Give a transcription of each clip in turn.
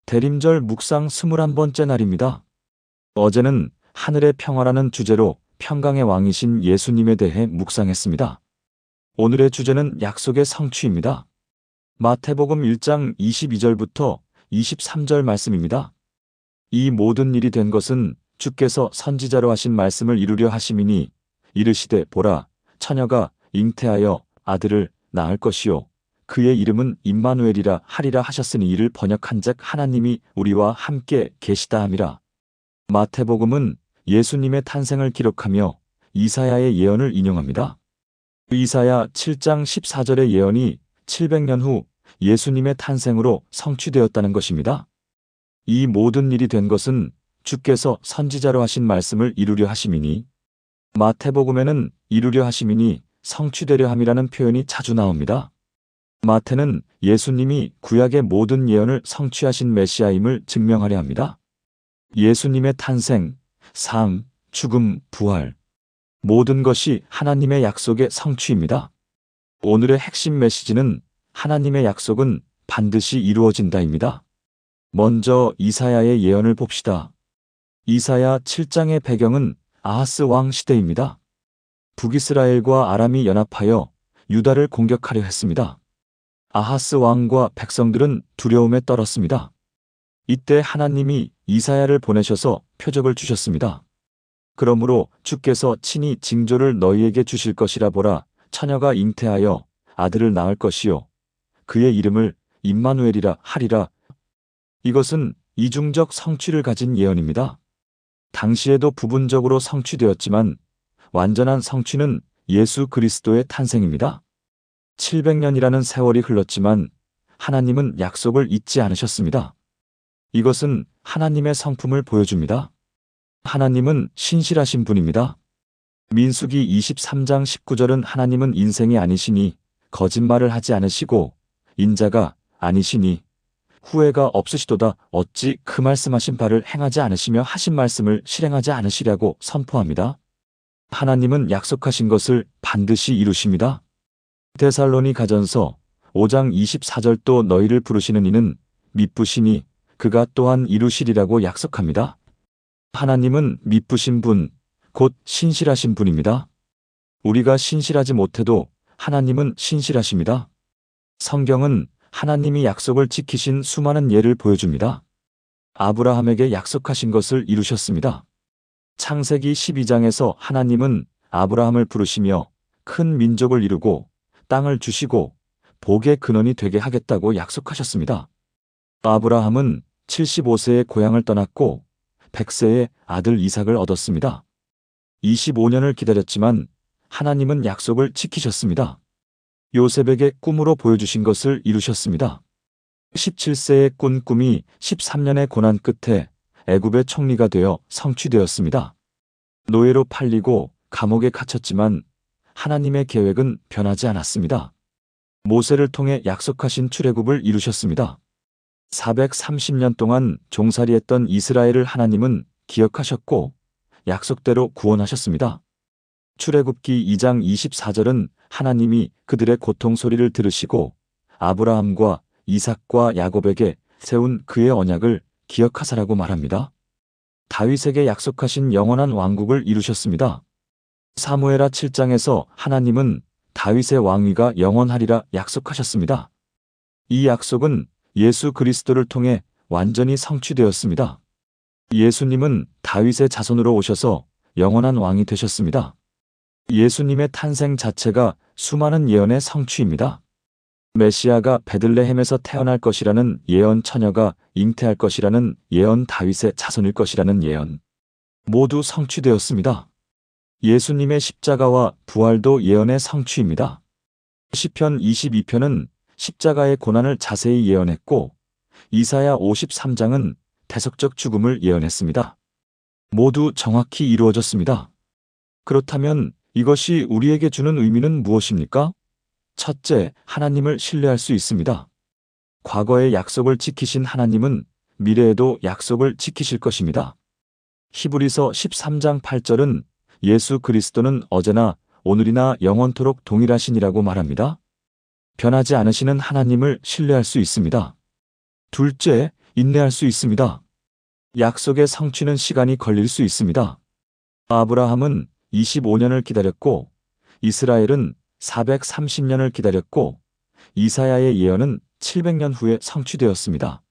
대림절 묵상 21번째 날입니다. 어제는 하늘의 평화라는 주제로 평강의 왕이신 예수님에 대해 묵상했습니다. 오늘의 주제는 약속의 성취입니다. 마태복음 1장 22절부터 23절 말씀입니다. 이 모든 일이 된 것은 주께서 선지자로 하신 말씀을 이루려 하심이니 이르시되 보라 처녀가 잉태하여 아들을 낳을 것이요 그의 이름은 임마누엘이라 하리라 하셨으니 이를 번역한즉 하나님이 우리와 함께 계시다 함이라. 마태복음은 예수님의 탄생을 기록하며 이사야의 예언을 인용합니다. 이사야 7장 14절의 예언이 700년 후 예수님의 탄생으로 성취되었다는 것입니다. 이 모든 일이 된 것은 주께서 선지자로 하신 말씀을 이루려 하심이니, 마태복음에는 이루려 하심이니 성취되려 함이라는 표현이 자주 나옵니다. 마태는 예수님이 구약의 모든 예언을 성취하신 메시아임을 증명하려 합니다. 예수님의 탄생, 삶, 죽음, 부활, 모든 것이 하나님의 약속의 성취입니다. 오늘의 핵심 메시지는 하나님의 약속은 반드시 이루어진다입니다. 먼저 이사야의 예언을 봅시다. 이사야 7장의 배경은 아하스 왕 시대입니다. 북이스라엘과 아람이 연합하여 유다를 공격하려 했습니다. 아하스 왕과 백성들은 두려움에 떨었습니다. 이때 하나님이 이사야를 보내셔서 표적을 주셨습니다. 그러므로 주께서 친히 징조를 너희에게 주실 것이라 보라 처녀가 잉태하여 아들을 낳을 것이요 그의 이름을 임마누엘이라 하리라. 이것은 이중적 성취를 가진 예언입니다. 당시에도 부분적으로 성취되었지만 완전한 성취는 예수 그리스도의 탄생입니다. 700년이라는 세월이 흘렀지만 하나님은 약속을 잊지 않으셨습니다. 이것은 하나님의 성품을 보여줍니다. 하나님은 신실하신 분입니다. 민수기 23장 19절은 하나님은 인생이 아니시니 거짓말을 하지 않으시고 인자가 아니시니 후회가 없으시도다 어찌 그 말씀하신 바를 행하지 않으시며 하신 말씀을 실행하지 않으시려고 선포합니다. 하나님은 약속하신 것을 반드시 이루십니다. 데살로니가전서 5장 24절 또 너희를 부르시는 이는 미쁘시니 그가 또한 이루시리라고 약속합니다. 하나님은 미쁘신 분, 곧 신실하신 분입니다. 우리가 신실하지 못해도 하나님은 신실하십니다. 성경은 하나님이 약속을 지키신 수많은 예를 보여줍니다. 아브라함에게 약속하신 것을 이루셨습니다. 창세기 12장에서 하나님은 아브라함을 부르시며 큰 민족을 이루고 땅을 주시고 복의 근원이 되게 하겠다고 약속하셨습니다. 아브라함은 75세에 고향을 떠났고 100세에 아들 이삭을 얻었습니다. 25년을 기다렸지만 하나님은 약속을 지키셨습니다. 요셉에게 꿈으로 보여주신 것을 이루셨습니다. 17세에 꾼 꿈이 13년의 고난 끝에 애굽의 총리가 되어 성취되었습니다. 노예로 팔리고 감옥에 갇혔지만 하나님의 계획은 변하지 않았습니다. 모세를 통해 약속하신 출애굽을 이루셨습니다. 430년 동안 종살이했던 이스라엘을 하나님은 기억하셨고 약속대로 구원하셨습니다. 출애굽기 2장 24절은 하나님이 그들의 고통 소리를 들으시고 아브라함과 이삭과 야곱에게 세운 그의 언약을 기억하사라고 말합니다. 다윗에게 약속하신 영원한 왕국을 이루셨습니다. 사무엘하 7장에서 하나님은 다윗의 왕위가 영원하리라 약속하셨습니다. 이 약속은 예수 그리스도를 통해 완전히 성취되었습니다. 예수님은 다윗의 자손으로 오셔서 영원한 왕이 되셨습니다. 예수님의 탄생 자체가 수많은 예언의 성취입니다. 메시아가 베들레헴에서 태어날 것이라는 예언, 처녀가 잉태할 것이라는 예언, 다윗의 자손일 것이라는 예언, 모두 성취되었습니다. 예수님의 십자가와 부활도 예언의 성취입니다. 시편 22편은 십자가의 고난을 자세히 예언했고 이사야 53장은 대속적 죽음을 예언했습니다. 모두 정확히 이루어졌습니다. 그렇다면 이것이 우리에게 주는 의미는 무엇입니까? 첫째, 하나님을 신뢰할 수 있습니다. 과거의 약속을 지키신 하나님은 미래에도 약속을 지키실 것입니다. 히브리서 13장 8절은 예수 그리스도는 어제나 오늘이나 영원토록 동일하시니라고 말합니다. 변하지 않으시는 하나님을 신뢰할 수 있습니다. 둘째, 인내할 수 있습니다. 약속의 성취는 시간이 걸릴 수 있습니다. 아브라함은 25년을 기다렸고, 이스라엘은 430년을 기다렸고, 이사야의 예언은 700년 후에 성취되었습니다.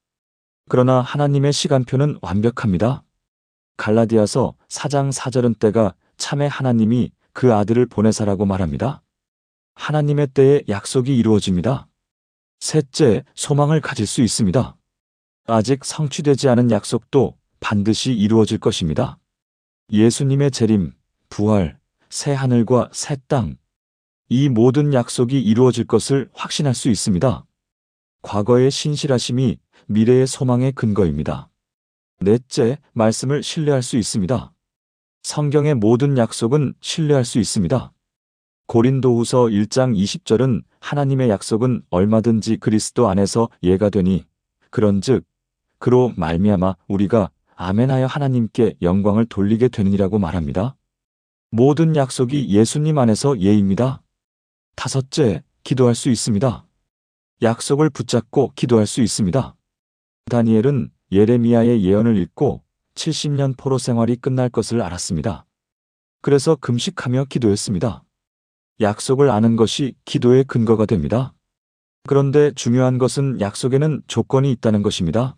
그러나 하나님의 시간표는 완벽합니다. 갈라디아서 4장 4절은 때가 참에 하나님이 그 아들을 보내사라고 말합니다. 하나님의 때에 약속이 이루어집니다. 셋째, 소망을 가질 수 있습니다. 아직 성취되지 않은 약속도 반드시 이루어질 것입니다. 예수님의 재림, 부활, 새 하늘과 새 땅, 이 모든 약속이 이루어질 것을 확신할 수 있습니다. 과거의 신실하심이 미래의 소망의 근거입니다. 넷째, 말씀을 신뢰할 수 있습니다. 성경의 모든 약속은 신뢰할 수 있습니다. 고린도후서 1장 20절은 하나님의 약속은 얼마든지 그리스도 안에서 예가 되니 그런즉 그로 말미암아 우리가 아멘하여 하나님께 영광을 돌리게 되느니라고 말합니다. 모든 약속이 예수님 안에서 예입니다. 다섯째, 기도할 수 있습니다. 약속을 붙잡고 기도할 수 있습니다. 다니엘은 예레미야의 예언을 읽고 70년 포로 생활이 끝날 것을 알았습니다. 그래서 금식하며 기도했습니다. 약속을 아는 것이 기도의 근거가 됩니다. 그런데 중요한 것은 약속에는 조건이 있다는 것입니다.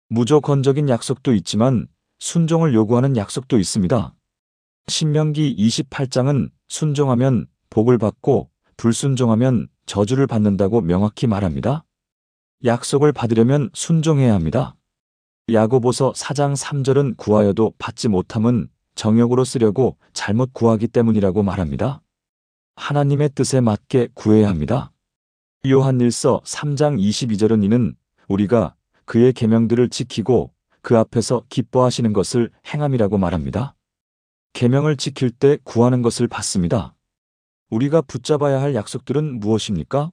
무조건적인 약속도 있지만 순종을 요구하는 약속도 있습니다. 신명기 28장은 순종하면 복을 받고 불순종하면 저주를 받는다고 명확히 말합니다. 약속을 받으려면 순종해야 합니다. 야고보서 4장 3절은 구하여도 받지 못함은 정욕으로 쓰려고 잘못 구하기 때문이라고 말합니다. 하나님의 뜻에 맞게 구해야 합니다. 요한일서 3장 22절은 이는 우리가 그의 계명들을 지키고 그 앞에서 기뻐하시는 것을 행함이라고 말합니다. 계명을 지킬 때 구하는 것을 받습니다. 우리가 붙잡아야 할 약속들은 무엇입니까?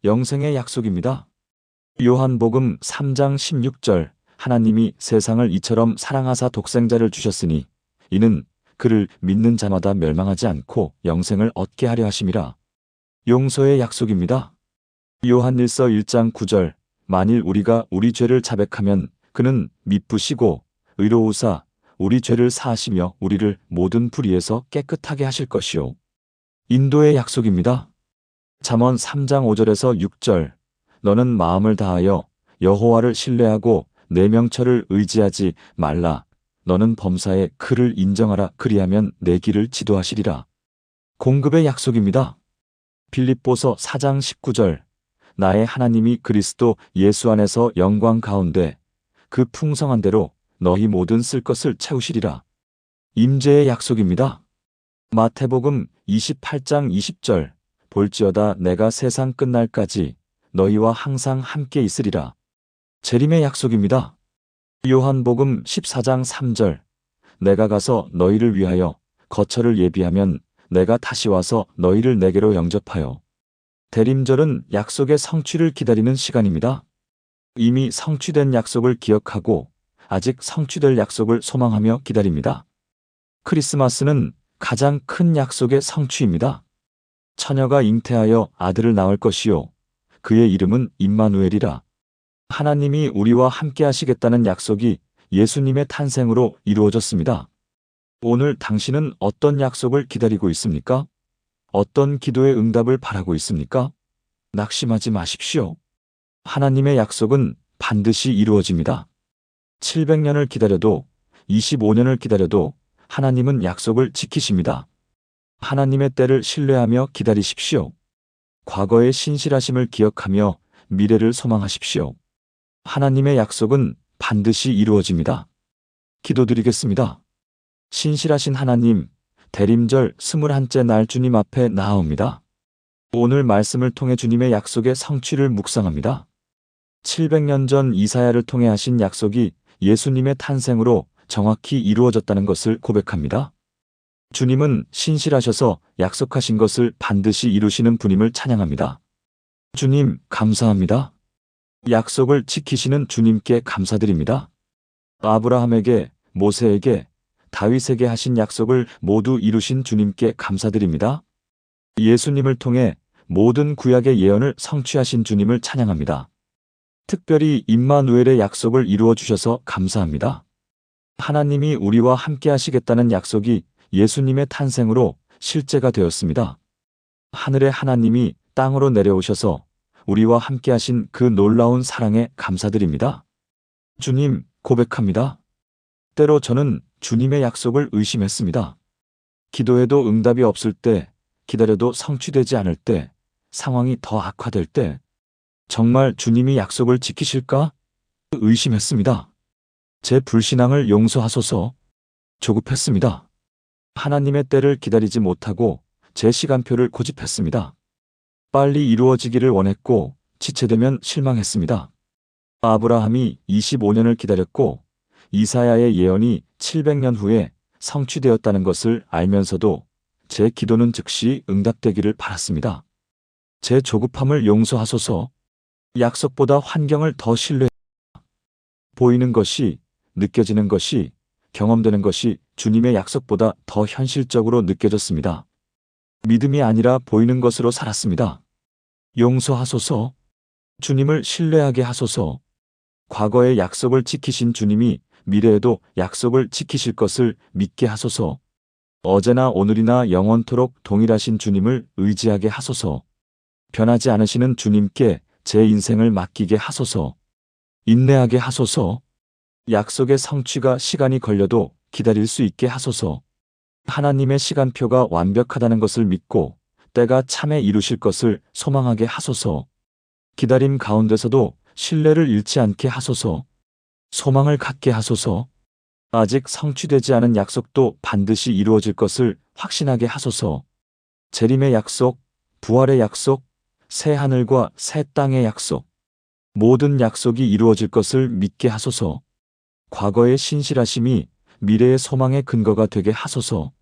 영생의 약속입니다. 요한복음 3장 16절 하나님이 세상을 이처럼 사랑하사 독생자를 주셨으니 이는 그를 믿는 자마다 멸망하지 않고 영생을 얻게 하려 하심이라. 용서의 약속입니다. 요한일서 1장 9절 만일 우리가 우리 죄를 자백하면 그는 미쁘시고 의로우사 우리 죄를 사하시며 우리를 모든 불의에서 깨끗하게 하실 것이요. 인도의 약속입니다. 잠언 3장 5절에서 6절 너는 마음을 다하여 여호와를 신뢰하고 내 명철을 의지하지 말라. 너는 범사에 그를 인정하라. 그리하면 내 길을 지도하시리라. 공급의 약속입니다. 빌립보서 4장 19절 나의 하나님이 그리스도 예수 안에서 영광 가운데 그 풍성한 대로 너희 모든 쓸 것을 채우시리라. 임재의 약속입니다. 마태복음 28장 20절 볼지어다 내가 세상 끝날까지 너희와 항상 함께 있으리라. 재림의 약속입니다. 요한복음 14장 3절 내가 가서 너희를 위하여 거처를 예비하면 내가 다시 와서 너희를 내게로 영접하여. 대림절은 약속의 성취를 기다리는 시간입니다. 이미 성취된 약속을 기억하고 아직 성취될 약속을 소망하며 기다립니다. 크리스마스는 가장 큰 약속의 성취입니다. 처녀가 잉태하여 아들을 낳을 것이요 그의 이름은 임마누엘이라. 하나님이 우리와 함께 하시겠다는 약속이 예수님의 탄생으로 이루어졌습니다. 오늘 당신은 어떤 약속을 기다리고 있습니까? 어떤 기도의 응답을 바라고 있습니까? 낙심하지 마십시오. 하나님의 약속은 반드시 이루어집니다. 700년을 기다려도 25년을 기다려도 하나님은 약속을 지키십니다. 하나님의 때를 신뢰하며 기다리십시오. 과거의 신실하심을 기억하며 미래를 소망하십시오. 하나님의 약속은 반드시 이루어집니다. 기도드리겠습니다. 신실하신 하나님, 대림절 21째 날 주님 앞에 나아옵니다. 오늘 말씀을 통해 주님의 약속의 성취를 묵상합니다. 700년 전 이사야를 통해 하신 약속이 예수님의 탄생으로 정확히 이루어졌다는 것을 고백합니다. 주님은 신실하셔서 약속하신 것을 반드시 이루시는 분임을 찬양합니다. 주님, 감사합니다. 약속을 지키시는 주님께 감사드립니다. 아브라함에게, 모세에게, 다윗에게 하신 약속을 모두 이루신 주님께 감사드립니다. 예수님을 통해 모든 구약의 예언을 성취하신 주님을 찬양합니다. 특별히 임마누엘의 약속을 이루어 주셔서 감사합니다. 하나님이 우리와 함께 하시겠다는 약속이 예수님의 탄생으로 실제가 되었습니다. 하늘의 하나님이 땅으로 내려오셔서 우리와 함께 하신 그 놀라운 사랑에 감사드립니다. 주님, 고백합니다. 때로 저는 주님의 약속을 의심했습니다. 기도해도 응답이 없을 때, 기다려도 성취되지 않을 때, 상황이 더 악화될 때, 정말 주님이 약속을 지키실까? 의심했습니다. 제 불신앙을 용서하소서. 조급했습니다. 하나님의 때를 기다리지 못하고 제 시간표를 고집했습니다. 빨리 이루어지기를 원했고 지체되면 실망했습니다. 아브라함이 25년을 기다렸고 이사야의 예언이 700년 후에 성취되었다는 것을 알면서도 제 기도는 즉시 응답되기를 바랐습니다. 제 조급함을 용서하소서. 약속보다 환경을 더 신뢰. 보이는 것이, 느껴지는 것이, 경험되는 것이 주님의 약속보다 더 현실적으로 느껴졌습니다. 믿음이 아니라 보이는 것으로 살았습니다. 용서하소서. 주님을 신뢰하게 하소서. 과거의 약속을 지키신 주님이 미래에도 약속을 지키실 것을 믿게 하소서. 어제나 오늘이나 영원토록 동일하신 주님을 의지하게 하소서. 변하지 않으시는 주님께 제 인생을 맡기게 하소서. 인내하게 하소서. 약속의 성취가 시간이 걸려도 기다릴 수 있게 하소서. 하나님의 시간표가 완벽하다는 것을 믿고 때가 참에 이루실 것을 소망하게 하소서. 기다림 가운데서도 신뢰를 잃지 않게 하소서. 소망을 갖게 하소서. 아직 성취되지 않은 약속도 반드시 이루어질 것을 확신하게 하소서. 재림의 약속, 부활의 약속, 새 하늘과 새 땅의 약속, 모든 약속이 이루어질 것을 믿게 하소서. 과거의 신실하심이 미래의 소망의 근거가 되게 하소서.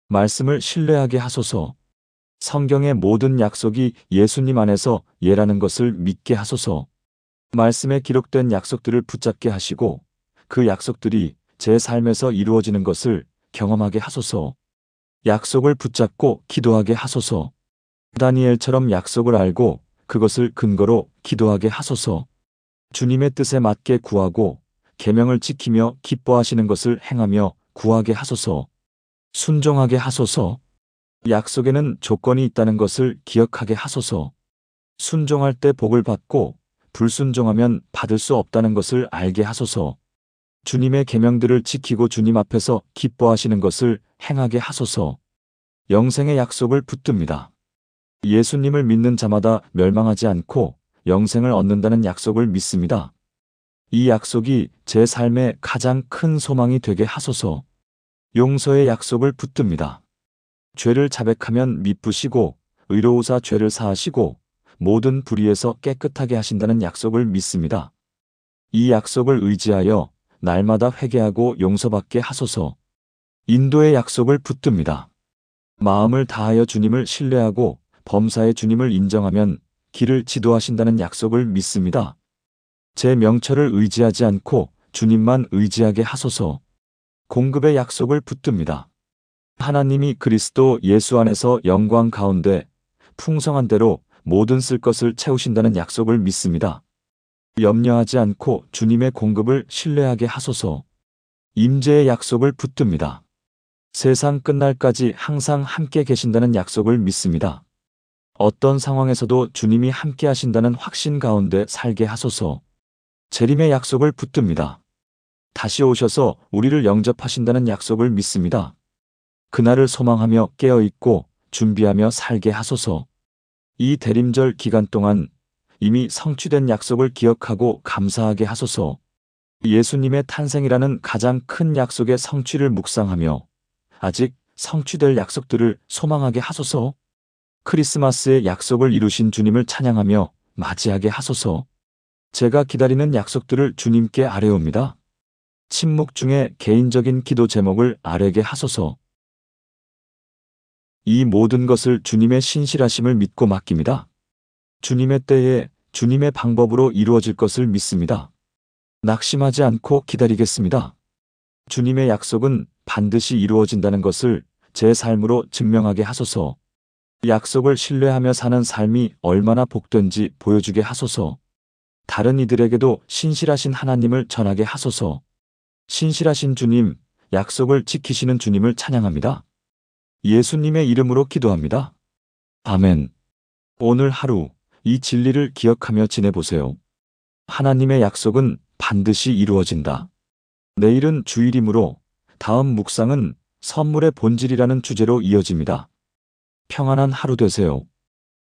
말씀을 신뢰하게 하소서. 성경의 모든 약속이 예수님 안에서 예라는 것을 믿게 하소서. 말씀에 기록된 약속들을 붙잡게 하시고 그 약속들이 제 삶에서 이루어지는 것을 경험하게 하소서. 약속을 붙잡고 기도하게 하소서. 다니엘처럼 약속을 알고 그것을 근거로 기도하게 하소서. 주님의 뜻에 맞게 구하고 계명을 지키며 기뻐하시는 것을 행하며 구하게 하소서. 순종하게 하소서. 약속에는 조건이 있다는 것을 기억하게 하소서. 순종할 때 복을 받고 불순종하면 받을 수 없다는 것을 알게 하소서. 주님의 계명들을 지키고 주님 앞에서 기뻐하시는 것을 행하게 하소서. 영생의 약속을 붙듭니다. 예수님을 믿는 자마다 멸망하지 않고 영생을 얻는다는 약속을 믿습니다. 이 약속이 제 삶의 가장 큰 소망이 되게 하소서. 용서의 약속을 붙듭니다. 죄를 자백하면 미쁘시고 의로우사 죄를 사하시고 모든 불의에서 깨끗하게 하신다는 약속을 믿습니다. 이 약속을 의지하여 날마다 회개하고 용서받게 하소서. 인도의 약속을 붙듭니다. 마음을 다하여 주님을 신뢰하고 범사의 주님을 인정하면 길을 지도하신다는 약속을 믿습니다. 제 명철을 의지하지 않고 주님만 의지하게 하소서. 공급의 약속을 붙듭니다. 하나님이 그리스도 예수 안에서 영광 가운데 풍성한 대로 모든 쓸 것을 채우신다는 약속을 믿습니다. 염려하지 않고 주님의 공급을 신뢰하게 하소서. 임재의 약속을 붙듭니다. 세상 끝날까지 항상 함께 계신다는 약속을 믿습니다. 어떤 상황에서도 주님이 함께 하신다는 확신 가운데 살게 하소서. 재림의 약속을 붙듭니다. 다시 오셔서 우리를 영접하신다는 약속을 믿습니다. 그날을 소망하며 깨어있고 준비하며 살게 하소서. 이 대림절 기간 동안 이미 성취된 약속을 기억하고 감사하게 하소서. 예수님의 탄생이라는 가장 큰 약속의 성취를 묵상하며 아직 성취될 약속들을 소망하게 하소서. 크리스마스의 약속을 이루신 주님을 찬양하며 맞이하게 하소서. 제가 기다리는 약속들을 주님께 아뢰옵니다. 침묵 중에 개인적인 기도 제목을 아뢰게 하소서. 이 모든 것을 주님의 신실하심을 믿고 맡깁니다. 주님의 때에 주님의 방법으로 이루어질 것을 믿습니다. 낙심하지 않고 기다리겠습니다. 주님의 약속은 반드시 이루어진다는 것을 제 삶으로 증명하게 하소서. 약속을 신뢰하며 사는 삶이 얼마나 복된지 보여주게 하소서. 다른 이들에게도 신실하신 하나님을 전하게 하소서. 신실하신 주님, 약속을 지키시는 주님을 찬양합니다. 예수님의 이름으로 기도합니다. 아멘. 오늘 하루 이 진리를 기억하며 지내보세요. 하나님의 약속은 반드시 이루어진다. 내일은 주일이므로 다음 묵상은 선물의 본질이라는 주제로 이어집니다. 평안한 하루 되세요.